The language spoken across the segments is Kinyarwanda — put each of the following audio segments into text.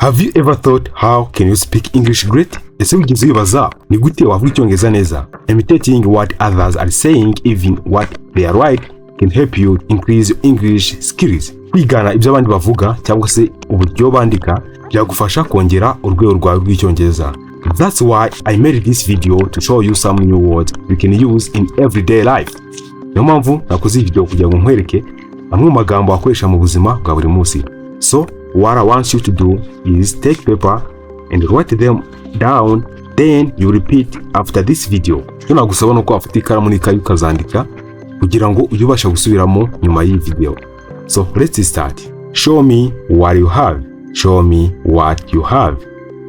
Have you ever thought how can you speak English great? Ese wigeze wibaza ni gute wavuga Icyongereza neza? Imitating what others are saying, even what they are right, can help you increase your English skills. Kwigana ibyo abandi bavuga cyangwa se uburyo bandika byagufasha kongera urwego rwawe rw'Icyongereza. That's why I made this video to show you some new words you can use in everyday life. Niyo mpamvu nakoze iyi video kugira ngo nkwereke amwe mu magambo wakoresha mu buzima bwa buri munsi. So what I want you to do is take paper and write them down, then you repeat after this video. Nagusaba no ko afite ikaramu n'ikayi ukazandika kugira ngo uyubasha gusubiramo nyuma y'iyi video. So let's start. Show me what you have. Show me what you have.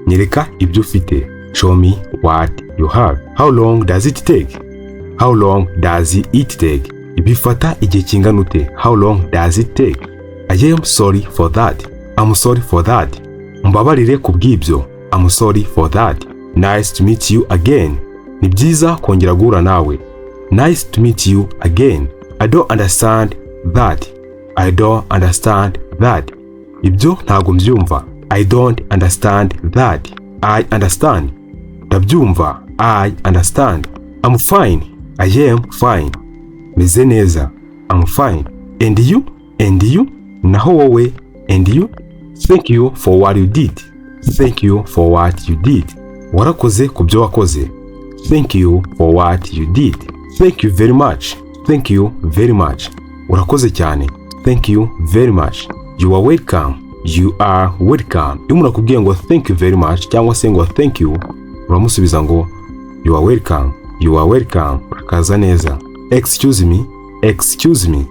Nyereka ibyo ufite. Show me what you have. How long does it take? How long does it take? Ibifata igihe kingana ute? How long does it take? I am sorry for that. I'm sorry for that. Mbabarire kubw'ibyo. I'm sorry for that. Nice to meet you again. Ni byiza kongera guhura nawe. Nice to meet you again. I don't understand that. I don't understand that. Ibyo ntago mbyumva. I don't understand that. I understand. Ndabyumva. I understand. I'm fine. I am fine. Meze neza. I'm fine. And you? And you? Naho wowe? And you? Thank you for what you did. Thank you for what you did. Warakoze kubyo wakoze. Thank you for what you did. Thank you very much. Thank you very much. Urakoze cyane. Thank you very much. You are welcome. You are welcome. Iyo umuntu akubwiye ngo thank you very much cyangwa se ngo thank you, uramusubiza ngo you are welcome. You are welcome. Urakaza neza. Excuse me. Excuse me.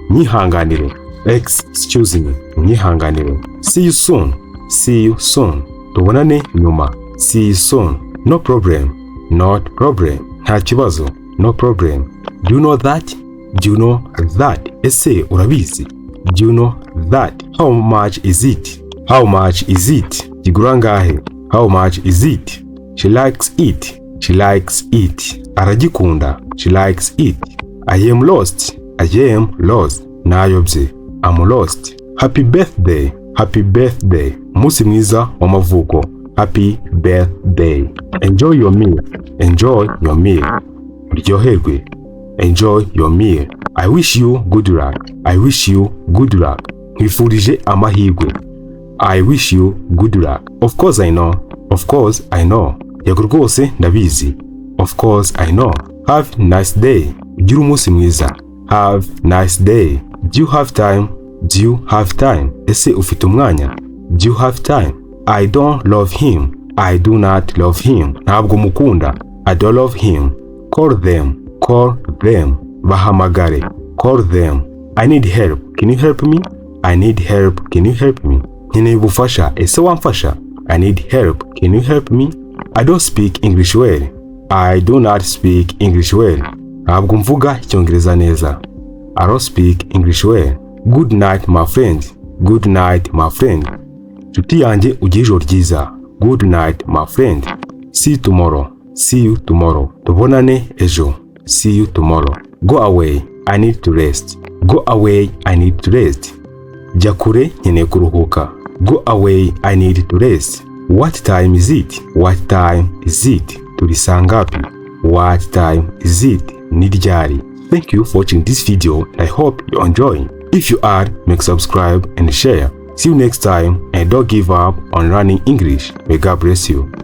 Nyihanganire. Excuse me. Nyihanganire. See you soon. See you soon. Tubonane nyuma. See you soon. No problem. Not problem. Nta kibazo. No problem. Do you know that? Do you know that? Ese urabizi? Do you know that? How much is it? How much is it? Kigura ngahe? How much is it? She likes it. She likes it. Aragikunda. She likes it. I am lost. I am lost. Nayobye. I'm lost. Happy birthday. Happy birthday. Umunsi mwiza w'amavuko. Happy birthday. Enjoy your meal. Enjoy your meal. Uryoherwe. Enjoy your meal. I wish you good luck. I wish you good luck. Nkwifurije amahirwe. I wish you good luck. Of course I know. Of course I know. Yego rwose ndabizi. Of course I know. Have a nice day. Ugira umunsi mwiza. Have a nice day. Do you have time? Do you have time? Ese ufite umwanya? Do you have time? I don't love him. I do not love him. Ntabwo mukunda. I don't love him. Call them. Call them. Bahamagare. Call them. I need help. Can you help me? I need help. Can you help me? Nkeneye ubufasha. Ese wamfasha? I need help. Can you help me? I don't speak English well. I do not speak English well. Ntabwo mvuga Icyongereza neza. I don't speak English well. Good night, my friend. Good night, my friend. Nshuti yanjye ugire ijoro ryiza. Good night, my friend. See you tomorrow. See you tomorrow. Tubonane ejo. See you tomorrow. Go away. I need to rest. Go away. I need to rest. Jya kure nkeneye kuruhuka. Go away. I need to rest. What time is it? What time is it? Turi saa ngapi? What time is it? Ni ryari? Thank you for watching this video. I hope you enjoy. If you are, make subscribe and share. See you next time, and don't give up on learning English. May God bless you.